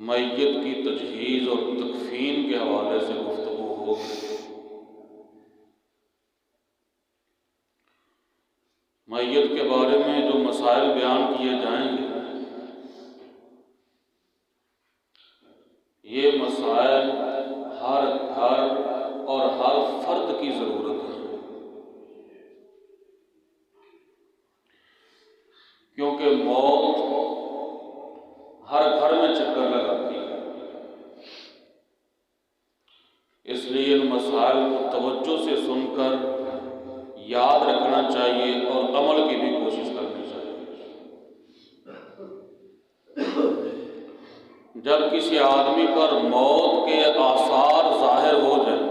میت کی تجہیز اور تکفین کے حوالے سے گفتگو ہوگی۔ میت کے بارے میں جو مسائل بیان کیے جائیں گے، یہ مسائل ہر گھر اور ہر فرد کی ضرورت ہے، کیونکہ موت ہر گھر میں چکر لگاتی ہے۔ اس لیے ان مسائل کو توجہ سے سن کر یاد رکھنا چاہیے اور عمل کی بھی کوشش کرنی چاہیے۔ جب کسی آدمی پر موت کے آثار ظاہر ہو جائیں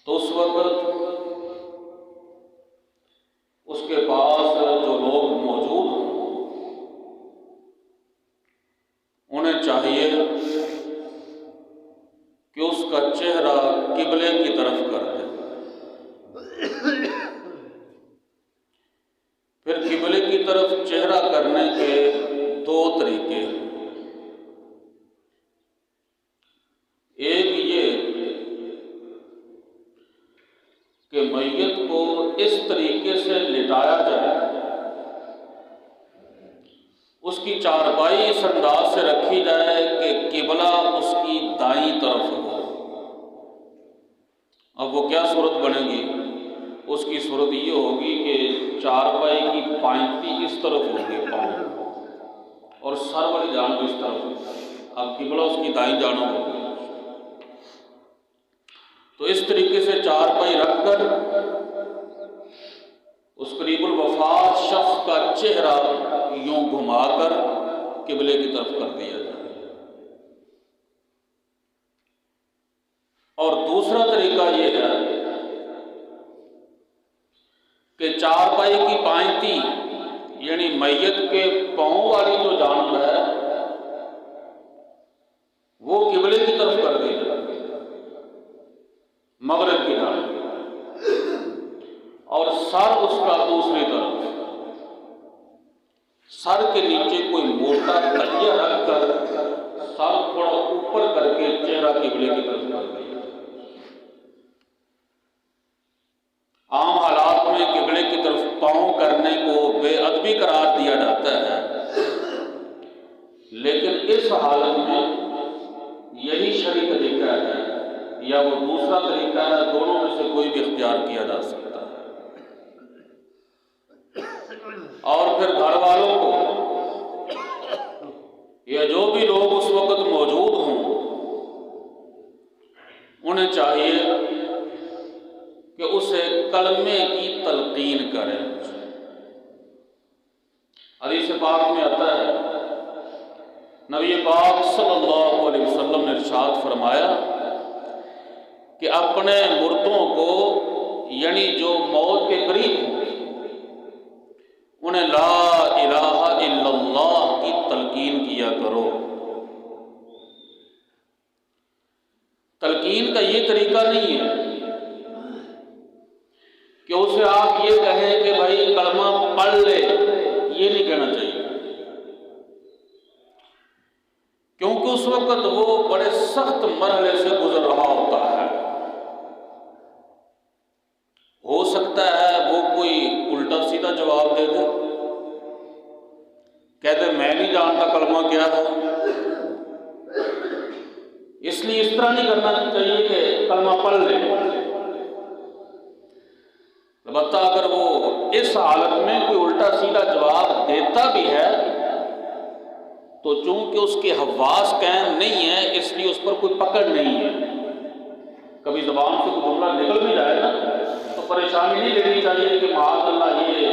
تو اس وقت اس کے پاس جو لوگ موجود ہوں انہیں چاہیے کہ اس کا چہرہ قبلے کی طرف کر دے۔ پھر قبلے کی طرف چہرہ کرنے کے دو طریقے ہیں۔ ایک یہ کہ میت کو اس طریقے سے لٹایا جائے، اس کی چارپائی اس انداز سے رکھی جائے کہ قبلہ اس کی دائیں طرف ہو۔ اب وہ کیا صورت بنے گی؟ اس کی صورت یہ ہوگی کہ چارپائی کی پائنتی اس طرف ہوگی، پاؤں، اور سر والی جانب اس طرف ہوگی۔ اب قبلہ اس کی دائیں جانب ہوگی۔ تو اس طریقے سے چارپائی رکھ کر اس قریب الوفات شخص کا چہرہ یوں گھما کر قبلے کی طرف کر دیا جائے۔ اور دوسرا طریقہ یہ ہے کہ چارپائی کی پائنتی یعنی میت کے پاؤں والی جو جانب ہے وہ قبلے کی طرف کر دی جائے، مغرب کی جانب، اور سر اس کا دوسری طرف۔ سر کے نیچے کوئی موٹا تکیہ رکھ کر سر تھوڑا اوپر کر کے چہرہ قبلے کی طرف کر دیا۔ عام حالات میں قبلے کی طرف پاؤں کرنے کو بے ادبی قرار دیا جاتا ہے، لیکن اس حالت میں یہی شرعی طریقہ ہے یا وہ دوسرا طریقہ ہے، دونوں میں سے کوئی بھی اختیار کیا جا سکتا ہے۔ اور پھر گھر والوں کو یا جو بھی لوگ اس وقت موجود ہوں انہیں چاہیے کہ اسے کلمے کی تلقین کریں۔ حدیث پاک میں آتا ہے، نبی پاک صلی اللہ علیہ وسلم نے ارشاد فرمایا کہ اپنے مردوں کو یعنی جو موت کے قریب ہوں انہیں لا الہ الا اللہ کی تلقین کیا کرو۔ تلقین کا یہ طریقہ نہیں ہے کہ اسے آپ یہ کہیں کہ بھائی کلمہ پڑھ لے، یہ نہیں کہنا چاہیے، کیونکہ اس وقت وہ بڑے سخت مرحلے سے گزر رہا ہوتا ہے۔ ہو سکتا ہے وہ کوئی الٹا سیدھا جواب دے دے، کہتے میں نہیں جانتا کلمہ کیا ہے۔ اس لیے اس طرح نہیں کرنا چاہیے کہ کلمہ پڑھ لے۔ البتہ اگر وہ اس حالت میں کوئی الٹا سیدھا جواب دیتا بھی ہے تو چونکہ اس کے حواس قائم نہیں ہے اس لیے اس پر کوئی پکڑ نہیں ہے۔ کبھی زبان سے کوئی جملہ نکل بھی جائے نا تو پریشانی نہیں لینی چاہیے کہ معاذ اللہ یہ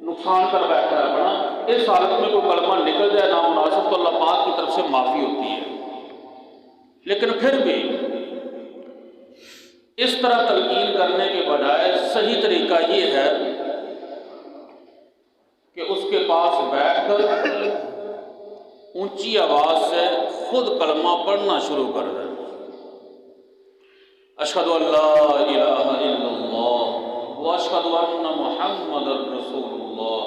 نقصان کر بیٹھا ہے بڑا۔ اس حالت میں کوئی کلمہ نکل جائے نامناسب تو اللہ پاک کی طرف سے معافی ہوتی ہے، لیکن پھر بھی اس طرح تلقین کرنے کے بجائے صحیح طریقہ یہ ہے کہ اس کے پاس بیٹھ کر اونچی آواز سے خود کلمہ پڑھنا شروع کر دیں۔ اشہد ان لا الہ الا اللہ واشہد ان محمد رسول اللہ،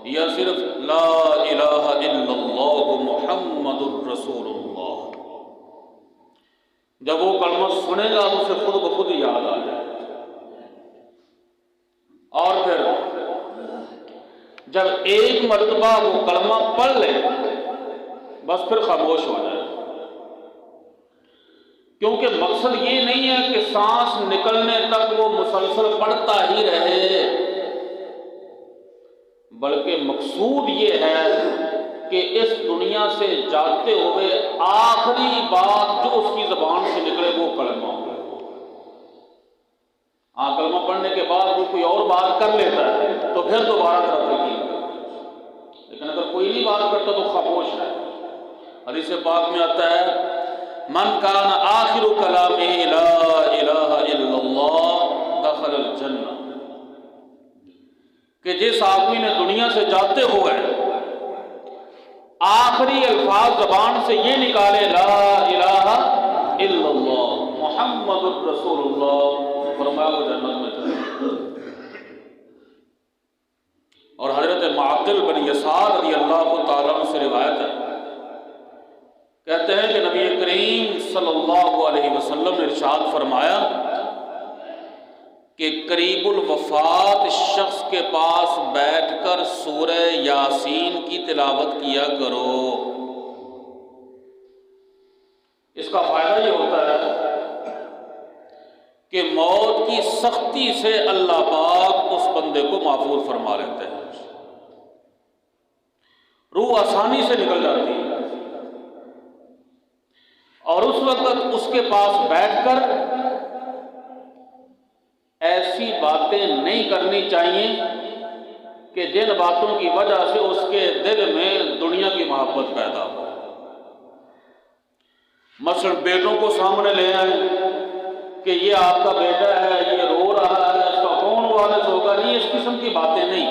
یا صرف لا الہ الا اللہ محمد الرسول اللہ؟ جب وہ کلمہ سنے گا تو اسے خود بخود یاد آ جائے، اور پھر جب ایک مرتبہ وہ کلمہ پڑھ لے بس پھر خاموش ہو جائے، کیونکہ مقصد یہ نہیں ہے کہ سانس نکلنے تک وہ مسلسل پڑھتا ہی رہے، بلکہ مقصود یہ ہے کہ اس دنیا سے جاتے ہوئے آخری بات جو اس کی زبان سے نکلے وہ کلمہ ہو۔ کلمہ پڑھنے کے بعد وہ کوئی اور بات کر لیتا ہے تو پھر دوبارہ ترقی، لیکن اگر کوئی نہیں بات کرتا تو خاموش ہے۔ حدیث پاک میں آتا ہے من کان آخر کلامہ لا الہ الا اللہ دخل الجنہ، کہ جس آدمی نے دنیا سے جاتے ہوئے آخری الفاظ زبان سے یہ نکالے لا الہ الا اللہ محمد الرسول اللہ، فرمایا وہ جنت میں جائے۔ اور حضرت معقل بن یسار رضی اللہ تعالیٰ عنہ سے روایت ہے، کہتے ہیں کہ نبی کریم صلی اللہ علیہ وسلم نے ارشاد فرمایا کہ قریب الوفات شخص کے پاس بیٹھ کر سورہ یاسین کی تلاوت کیا کرو۔ اس کا فائدہ یہ ہوتا ہے کہ موت کی سختی سے اللہ پاک اس بندے کو محفوظ فرما لیتے ہیں، روح آسانی سے نکل جاتی ہے، اور اس وقت اس کے پاس بیٹھ کر ایسی باتیں نہیں کرنی چاہیے کہ جن باتوں کی وجہ سے اس کے دل میں دنیا کی محبت پیدا ہو۔ مثلا بیٹوں کو سامنے لے آئیں کہ یہ آپ کا بیٹا ہے، یہ رو رہا ہے، اس کا کون وارث ہوگا، نہیں، اس قسم کی باتیں نہیں۔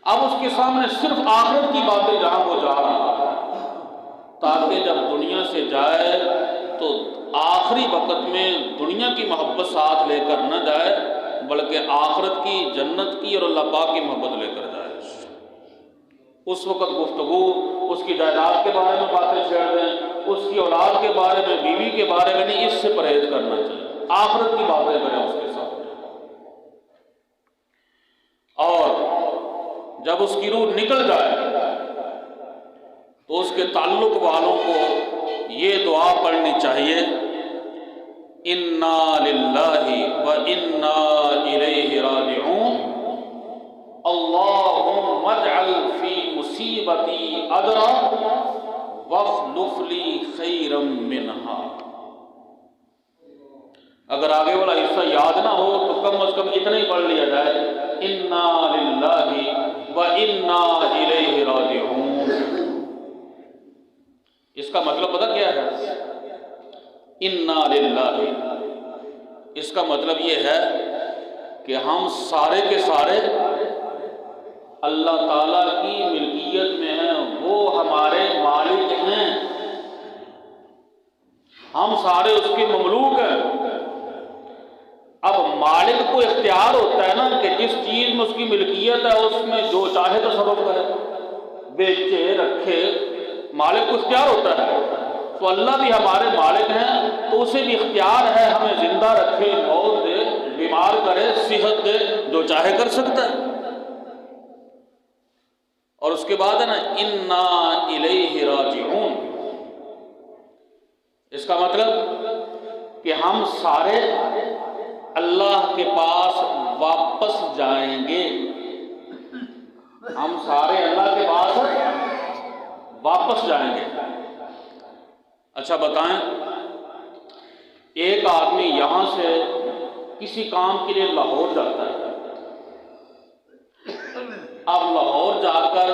اب اس کے سامنے صرف آخرت کی باتیں جہاں وہ جا رہا ہے، تاکہ جب دنیا سے جائے تو آخری وقت میں دنیا کی محبت ساتھ لے کر نہ جائے، بلکہ آخرت کی، جنت کی اور اللہ پاک کی محبت لے کر جائے۔ اس وقت گفتگو اس کی جائیداد کے بارے میں باتیں چھیڑ دیں، اس کی اولاد کے بارے میں، بیوی کے بارے میں نہیں، اس سے پرہیز کرنا چاہیے، آخرت کی باتیں کریں اس کے ساتھ۔ اور جب اس کی روح نکل جائے تو اس کے تعلق والوں کو یہ دعا پڑھنی چاہیے، انا للہ و انا الیہ راجعون، اللہم اجعل فی مصیبتی اجرا واخلف لی خیرا منہا۔ اگر آگے والا حصہ یاد نہ ہو تو کم از کم اتنا ہی پڑھ لیا جائے، انا للہ و انا الیہ راجعون۔ اس کا مطلب پتہ کیا ہے؟ انا للہ، اس کا مطلب یہ ہے کہ ہم سارے کے سارے اللہ تعالیٰ کی ملکیت میں ہیں، وہ ہمارے مالک ہیں، ہم سارے اس کے مملوک ہیں۔ اب مالک کو اختیار ہوتا ہے نا کہ جس چیز میں اس کی ملکیت ہے اس میں جو چاہے تصرف کرے، بیچے رکھے، مالک کو اختیار ہوتا ہے۔ تو اللہ بھی ہمارے مالک ہیں، تو اسے بھی اختیار ہے ہمیں زندہ رکھے، موت دے، بیمار کرے، صحت دے، جو چاہے کر سکتا ہے۔ اور اس کے بعد ہے نا انا الیہ راجعون، اس کا مطلب کہ ہم سارے اللہ کے پاس واپس جائیں گے، ہم سارے اللہ کے پاس واپس جائیں گے۔ اچھا بتائیں، ایک آدمی یہاں سے کسی کام کے لیے لاہور جاتا ہے، اب لاہور جا کر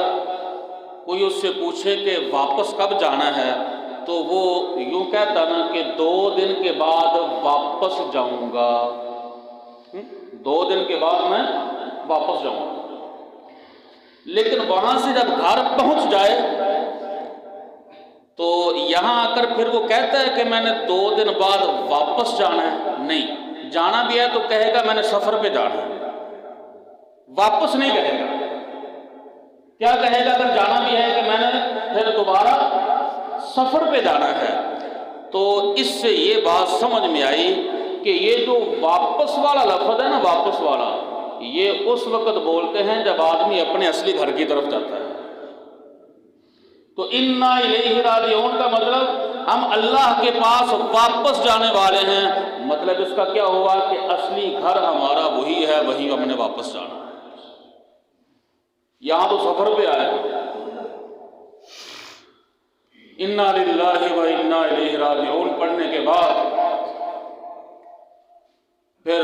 کوئی اس سے پوچھے کہ واپس کب جانا ہے تو وہ یوں کہتا نا کہ 2 دن کے بعد واپس جاؤں گا، 2 دن کے بعد میں واپس جاؤں گا۔ لیکن وہاں سے جب گھر پہنچ جائے تو یہاں آ کر پھر وہ کہتا ہے کہ میں نے 2 دن بعد واپس جانا ہے، نہیں، جانا بھی ہے تو کہے گا میں نے سفر پہ جانا ہے، واپس نہیں کہے گا۔ کیا کہے گا اگر جانا بھی ہے کہ میں نے پھر دوبارہ سفر پہ جانا ہے؟ تو اس سے یہ بات سمجھ میں آئی کہ یہ جو واپس والا لفظ ہے نا، واپس والا، یہ اس وقت بولتے ہیں جب آدمی اپنے اصلی گھر کی طرف جاتا ہے۔ تو انا الیہ راجعون کا مطلب ہم اللہ کے پاس واپس جانے والے ہیں۔ مطلب اس کا کیا ہوا کہ اصلی گھر ہمارا وہی ہے، وہی ہم نے واپس جانا ہے۔ یہاں تو سفر پہ آئے ہیں۔ انا للہ و انا الیہ راجعون پڑھنے کے بعد پھر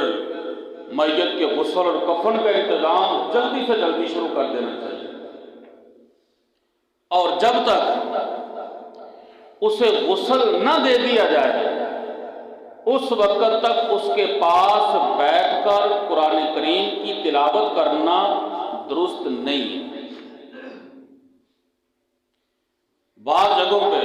میت کے غسل اور کفن کا انتظام جلدی سے جلدی شروع کر دینا چاہیے، اور جب تک اسے غسل نہ دے دیا جائے اس وقت تک اس کے پاس بیٹھ کر قرآن کریم کی تلاوت کرنا درست نہیں ہے۔ بعض جگہوں پہ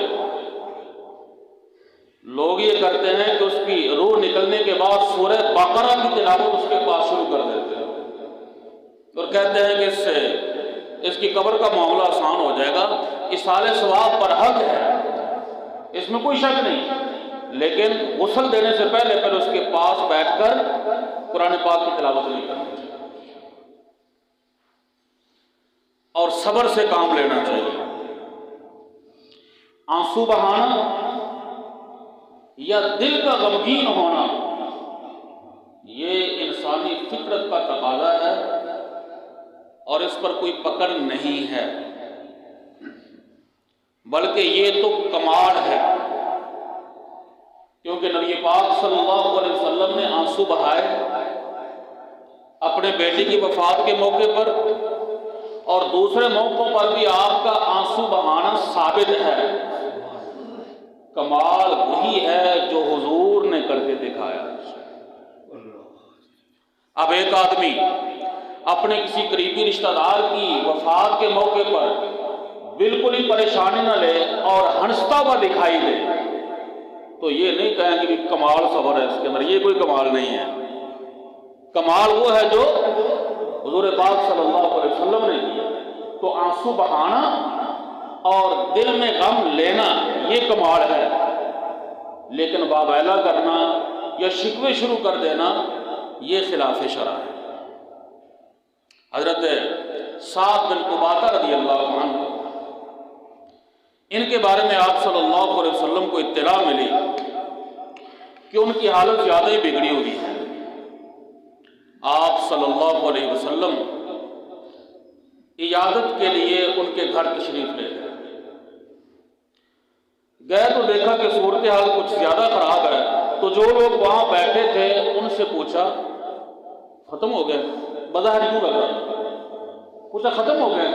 لوگ یہ کرتے ہیں کہ اس کی روح نکلنے کے بعد سورہ بقرہ کی تلاوت اس کے پاس شروع کر دیتے ہیں اور کہتے ہیں کہ اس سے اس کی قبر کا معاملہ آسان ہو جائے گا۔ ایصال ثواب پر حق ہے، اس میں کوئی شک نہیں، لیکن غسل دینے سے پہلے پھر اس کے پاس بیٹھ کر قرآن پاک کی تلاوت نہیں کرنی چاہیے اور صبر سے کام لینا چاہیے۔ آنسو بہانا یا دل کا غمگین ہونا یہ انسانی فطرت کا تقاضا ہے اور اس پر کوئی پکڑ نہیں ہے، بلکہ یہ تو کمال ہے، کیونکہ نبی پاک صلی اللہ علیہ وسلم نے آنسو بہائے اپنے بیٹی کی وفات کے موقع پر، اور دوسرے موقعوں پر بھی آپ کا آنسو بہانا ثابت ہے۔ کمال وہی ہے جو حضور نے کر کے دکھایا۔ اب ایک آدمی اپنے کسی قریبی رشتہ دار کی وفات کے موقع پر بالکل ہی پریشانی نہ لے اور ہنستا ہوا دکھائی دے تو یہ نہیں کہیں کہ کمال صبر ہے اس کے اندر، یہ کوئی کمال نہیں ہے۔ کمال وہ ہے جو حضور پاک صلی اللہ علیہ وسلم نے کیا۔ تو آنسو بہانا اور دل میں غم لینا یہ کمال ہے، لیکن بابیلا کرنا یا شکوے شروع کر دینا یہ خلاف شرع ہے۔ حضرت سعد بن عبادہ رضی اللہ عنہ، ان کے بارے میں آپ صلی اللہ علیہ وسلم کو اطلاع ملی کہ ان کی حالت زیادہ ہی بگڑی ہوئی ہے۔ آپ صلی اللہ علیہ وسلم عیادت کے لیے ان کے گھر تشریف لے گئے تو دیکھا کہ صورتحال کچھ زیادہ خراب ہے، تو جو لوگ وہاں بیٹھے تھے ان سے پوچھا ختم ہو گئے؟ بظاہر کیوں لگ رہا؟ پوچھا ختم ہو گئے؟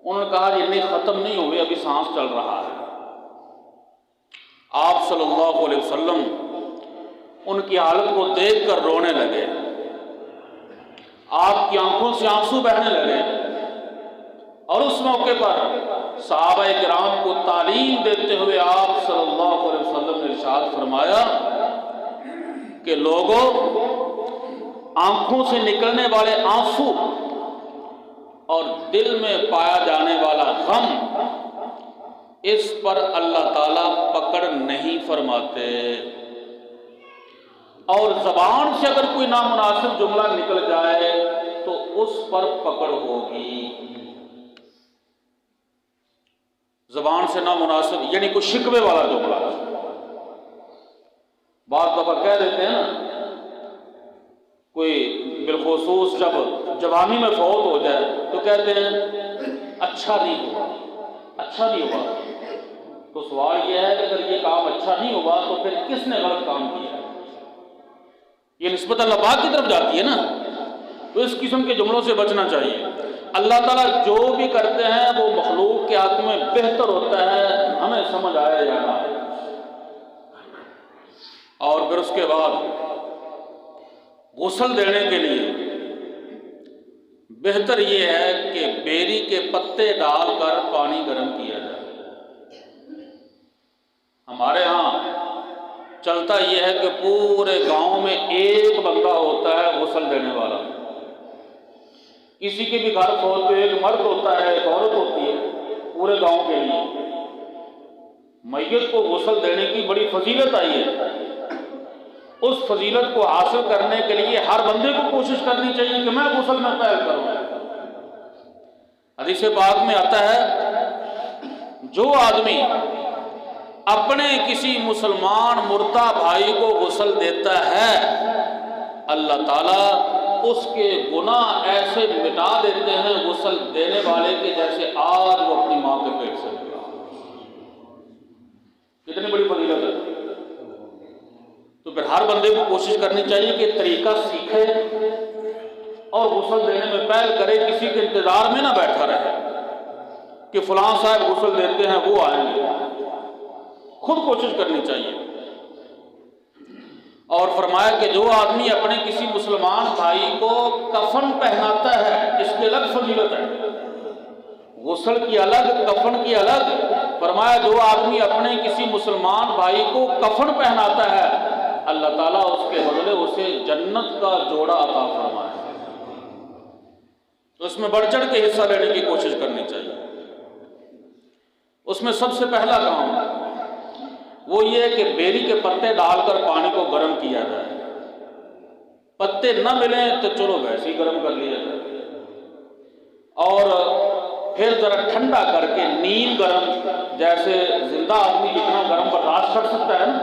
انہوں نے کہا یہ نہیں ختم نہیں ہوئے، ابھی سانس چل رہا ہے۔ آپ صلی اللہ علیہ وسلم ان کی حالت کو دیکھ کر رونے لگے، آپ کی آنکھوں سے آنسو بہنے لگے، اور اس موقع پر صحابہ کرام کو تعلیم دیتے ہوئے آپ صلی اللہ علیہ وسلم نے ارشاد فرمایا کہ لوگوں، آنکھوں سے نکلنے والے آنسو اور دل میں پایا جانے والا غم، اس پر اللہ تعالیٰ پکڑ نہیں فرماتے، اور زبان سے اگر کوئی نامناسب جملہ نکل جائے تو اس پر پکڑ ہوگی۔ زبان سے نامناسب یعنی کوئی شکوے والا جملہ، بعض دفعہ کہہ دیتے ہیں نا، کوئی بالخصوص جب جوانی میں فوت ہو جائے تو کہتے ہیں اچھا نہیں ہوا، اچھا نہیں ہوا۔ تو سوال یہ ہے کہ اگر یہ کام اچھا نہیں ہوا تو پھر کس نے غلط کام کیا؟ یہ نسبت اللہ پاک کی طرف جاتی ہے نا، تو اس قسم کے جملوں سے بچنا چاہیے۔ اللہ تعالیٰ جو بھی کرتے ہیں وہ مخلوق کے ہاتھ میں بہتر ہوتا ہے، ہمیں سمجھ آیا یا نہ آئے۔ اور پھر اس کے بعد غسل دینے کے لیے بہتر یہ ہے کہ بیری کے پتے ڈال کر پانی گرم کیا جائے۔ ہمارے ہاں چلتا یہ ہے کہ پورے گاؤں میں ایک بندہ ہوتا ہے غسل دینے والا، کسی کے بھی گھر فوت پہ ایک مرد ہوتا ہے، ایک عورت ہوتی ہے پورے گاؤں کے لیے، میت کو غسل دینے کی بڑی فضیلت آئی ہے۔ اس فضیلت کو حاصل کرنے کے لیے ہر بندے کو کوشش کرنی چاہیے کہ میں غسل میں پہل کروں۔ حدیث پاک میں آتا ہے جو آدمی اپنے کسی مسلمان مردہ بھائی کو غسل دیتا ہے، اللہ تعالیٰ اس کے گناہ ایسے مٹا دیتے ہیں غسل دینے والے کے، جیسے آج وہ اپنی ماں کے پیٹ سے نکلا۔ کتنی بڑی فضیلت ہے۔ تو پھر ہر بندے کو کوشش کرنی چاہیے کہ طریقہ سیکھے اور غسل دینے میں پہل کرے، کسی کے انتظار میں نہ بیٹھا رہے کہ فلاں صاحب غسل دیتے ہیں وہ آئیں گے، خود کوشش کرنی چاہیے۔ اور فرمایا کہ جو آدمی اپنے کسی مسلمان بھائی کو کفن پہناتا ہے، اس کی الگ فضیلت ہے، غسل کی الگ، کفن کی الگ۔ فرمایا جو آدمی اپنے کسی مسلمان بھائی کو کفن پہناتا ہے، اللہ تعالیٰ اس کے بدلے اسے جنت کا جوڑا عطا فرمائے۔ تو اس میں بڑھ چڑھ کے حصہ لینے کی کوشش کرنی چاہیے۔ اس میں سب سے پہلا کام وہ یہ ہے کہ بیری کے پتے ڈال کر پانی کو گرم کیا جائے۔ پتے نہ ملیں تو چلو ویسے ہی گرم کر لیا جائے، اور پھر ذرا ٹھنڈا کر کے نیم گرم، جیسے زندہ آدمی جتنا گرم برداشت کر سکتا ہے نا،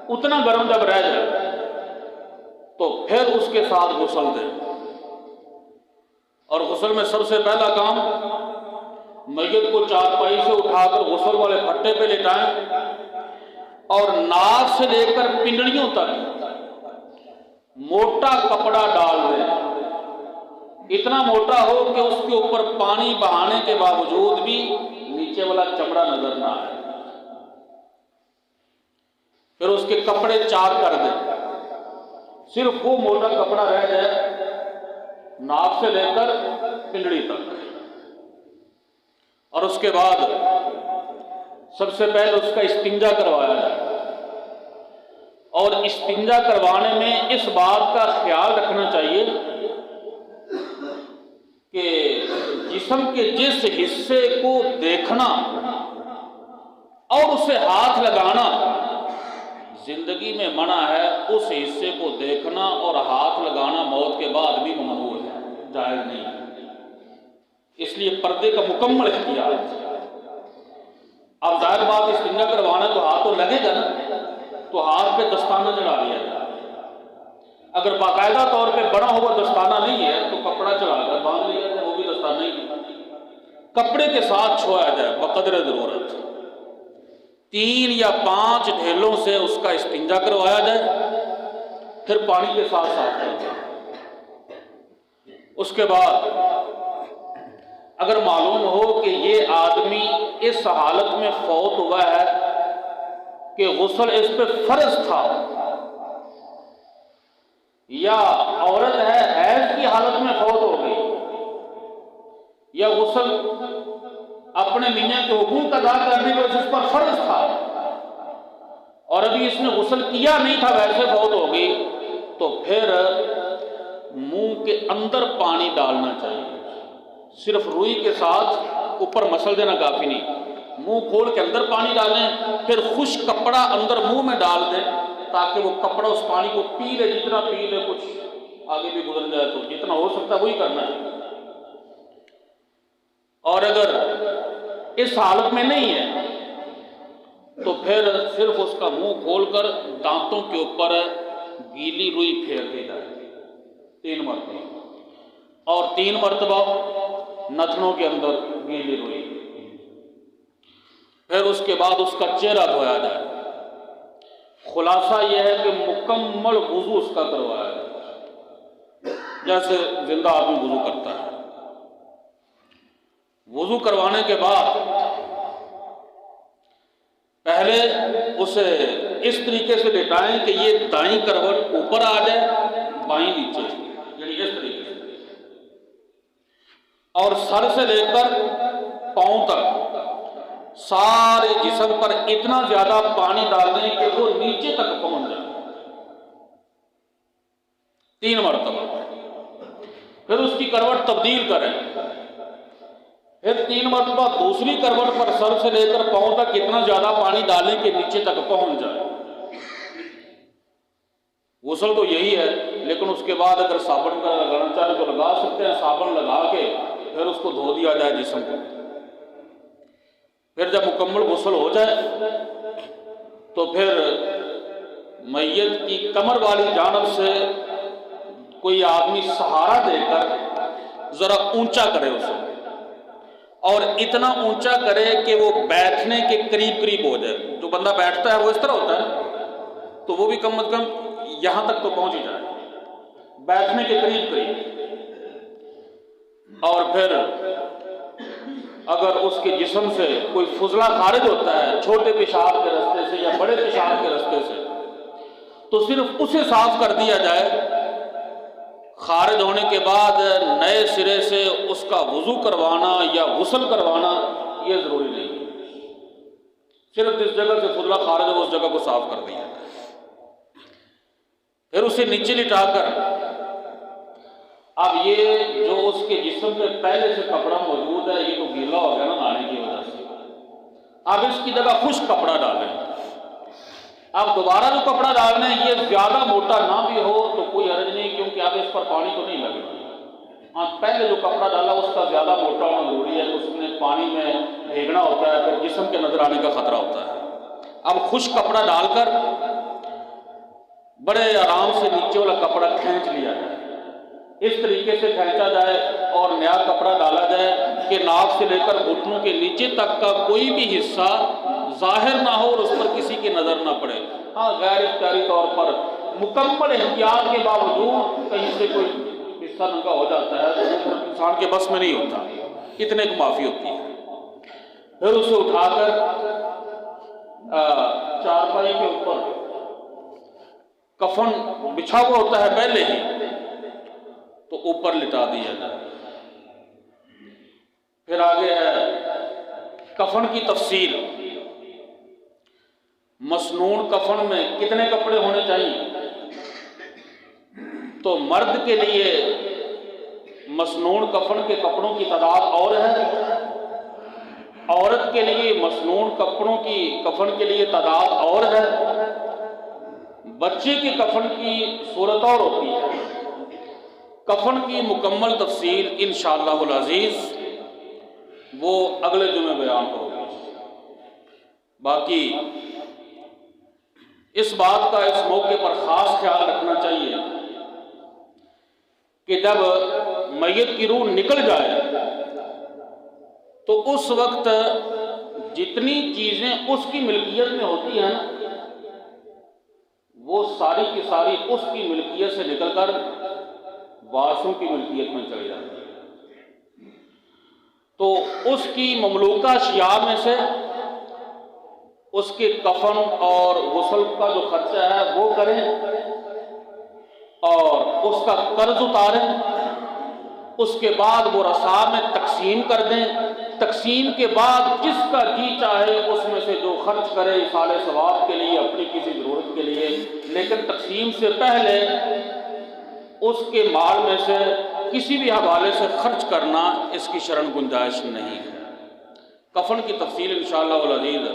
اتنا گرم جب رہ جائے تو پھر اس کے ساتھ غسل دیں۔ اور غسل میں سب سے پہلا کام، میت کو چارپائی سے اٹھا کر غسل والے پھٹے پہ لٹائیں اور ناک سے لے کر پنڈلیوں تک موٹا کپڑا ڈال دیں، اتنا موٹا ہو کہ اس کے اوپر پانی بہانے کے باوجود بھی نیچے والا چمڑا نظر نہ آئے۔ پھر اس کے کپڑے چار کر دیں، صرف وہ موٹا کپڑا رہ جائے ناک سے لے کر پنڈلی تک۔ اور اس کے بعد سب سے پہلے اس کا استنجا کروایا جائے، اور استنجا کروانے میں اس بات کا خیال رکھنا چاہیے کہ جسم کے جس حصے کو دیکھنا اور اسے ہاتھ لگانا زندگی میں منع ہے، اس حصے کو دیکھنا اور ہاتھ لگانا موت کے بعد بھی ممنوع ہے، جائز نہیں ہے۔ اس لیے پردے کا مکمل اختیار ہے۔ اب ظاہر بات استنجا کروانا تو ہاتھ تو لگے گا نا، تو ہاتھ پہ دستانہ چڑھا لیا جائے۔ اگر باقاعدہ طور پہ بنا ہوا دستانہ نہیں ہے تو کپڑا چڑھا کر باندھ لیا جائے، وہ بھی دستانہ ہی ہے۔ کپڑے کے ساتھ چھویا جائے بقدر ضرورت، 3 یا 5 ڈھیلوں سے اس کا استنجا کروایا جائے، پھر پانی کے ساتھ صاف کیا جائے۔ اس کے بعد اگر معلوم ہو کہ یہ آدمی اس حالت میں فوت ہوا ہے کہ غسل اس پہ فرض تھا، یا عورت ہے حیض کی حالت میں فوت ہو گئی، یا غسل اپنے میاں کے حقوق ادا کرنے پر جس پر فرض تھا اور ابھی اس نے غسل کیا نہیں تھا ویسے فوت ہو گئی، تو پھر منہ کے اندر پانی ڈالنا چاہیے، صرف روئی کے ساتھ اوپر مسل دینا کافی نہیں، منہ کھول کے اندر پانی ڈالیں، پھر خشک کپڑا اندر منہ میں ڈال دیں تاکہ وہ کپڑا اس پانی کو پی لے، جتنا پی لے، کچھ آگے بھی گزر جائے تو جتنا ہو سکتا ہے وہی کرنا ہے۔ اور اگر اس حالت میں نہیں ہے تو پھر صرف اس کا منہ کھول کر دانتوں کے اوپر گیلی روئی پھیر دی جائے 3 مرتبہ، اور 3 مرتبہ نتنوں کے اندر گیلی روئی، پھر اس کے بعد اس کا چہرہ دھویا جائے۔ خلاصہ یہ ہے کہ مکمل وضو اس کا کروایا جائے جیسے زندہ آدمی وضو کرتا ہے۔ وضو کروانے کے بعد پہلے اسے اس طریقے سے لٹائیں کہ یہ دائیں کروٹ اوپر آ جائے، بائیں نیچے، یعنی اس طریقے سے، اور سر سے لے کر پاؤں تک سارے جسم پر اتنا زیادہ پانی ڈال دیں کہ وہ نیچے تک پہنچ جائے 3 مرتبہ۔ پھر اس کی کروٹ تبدیل کریں، پھر 3 مرتبہ دوسری کروٹ پر سر سے لے کر پاؤں تک اتنا زیادہ پانی ڈالیں کہ نیچے تک پہنچ جائے۔ غسل تو یہی ہے، لیکن اس کے بعد اگر صابن کا لگانا چاہیں تو لگا سکتے ہیں، صابن لگا کے پھر اس کو دھو دیا جائے جسم کو۔ پھر جب مکمل غسل ہو جائے تو پھر میت کی کمر والی جانب سے کوئی آدمی سہارا دے کر ذرا اونچا کرے اسے، اور اتنا اونچا کرے کہ وہ بیٹھنے کے قریب قریب ہو جائے۔ جو بندہ بیٹھتا ہے وہ اس طرح ہوتا ہے، تو وہ بھی کم از کم یہاں تک تو پہنچ ہی جائے، بیٹھنے کے قریب قریب۔ اور پھر اگر اس کے جسم سے کوئی فضلہ خارج ہوتا ہے چھوٹے پیشاب کے راستے سے یا بڑے پیشاب کے راستے سے، تو صرف اسے صاف کر دیا جائے۔ خارج ہونے کے بعد نئے سرے سے اس کا وضو کروانا یا غسل کروانا یہ ضروری نہیں ہے، صرف جس جگہ سے فضلہ خارج ہو اس جگہ کو صاف کر دیا جائے۔ پھر اسے نیچے لٹا کر اب یہ جو اس کے جسم پہ پہلے سے کپڑا موجود ہے یہ تو گیلا ہو گیا نا نہانے کی وجہ سے، اب اس کی جگہ خشک کپڑا ڈالیں۔ اب دوبارہ جو کپڑا ڈالنا ہے یہ زیادہ موٹا نہ بھی ہو تو کوئی حرج نہیں، کیونکہ اب اس پر پانی تو نہیں لگے گا۔ ہاں، پہلے جو کپڑا ڈالا اس کا زیادہ موٹا ہونا ضروری ہے، اس میں پانی میں بھیگنا ہوتا ہے، پھر جسم کے نظر آنے کا خطرہ ہوتا ہے۔ اب خشک کپڑا ڈال کر بڑے آرام سے نیچے والا کپڑا کھینچ لیا جائے، اس طریقے سے کھینچا جائے اور نیا کپڑا ڈالا جائے کہ ناک سے لے کر گھٹنوں کے نیچے تک کا کوئی بھی حصہ ظاہر نہ ہو اور اس پر کسی کی نظر نہ پڑے۔ ہاں، غیر اختیاری طور پر مکمل احتیاط کے باوجود کہیں سے کوئی حصہ ننگا ہو جاتا ہے تو وہ انسان کے بس میں نہیں ہوتا، اتنے کی معافی ہوتی ہے۔ پھر اسے اٹھا کر چارپائی کے اوپر کفن بچھا ہوا ہوتا ہے پہلے ہی، تو اوپر لٹا دیا جائے۔ پھر آگے ہے کفن کی تفصیل۔ مسنون کفن میں کتنے کپڑے ہونے چاہیے؟ تو مرد کے لیے مسنون کفن کے کپڑوں کی تعداد اور ہے، عورت کے لیے مسنون کفن کے لیے تعداد اور ہے، بچے کے کفن کی صورت اور ہوتی ہے۔ کفن کی مکمل تفصیل انشاءاللہ العزیز وہ اگلے جمعے بیان ہوگی۔ باقی اس بات کا اس موقع پر خاص خیال رکھنا چاہیے کہ جب میت کی روح نکل جائے تو اس وقت جتنی چیزیں اس کی ملکیت میں ہوتی ہیں وہ ساری کی ساری اس کی ملکیت سے نکل کر وارثوں کی ملکیت میں چلی جاتی ہے۔ تو اس کی مملوکہ اشیاء میں سے اس کے کفن اور غسل کا جو خرچہ ہے وہ کریں اور اس کا قرض اتاریں، اس کے بعد وہ رسا میں تقسیم کر دیں۔ تقسیم کے بعد جس کا جی چاہے اس میں سے جو خرچ کرے ایصال ثواب کے لیے، اپنی کسی ضرورت کے لیے، لیکن تقسیم سے پہلے اس کے مال میں سے کسی بھی حوالے سے خرچ کرنا اس کی شرعاً گنجائش نہیں ہے۔ کفن کی تفصیل انشاءاللہ العزیز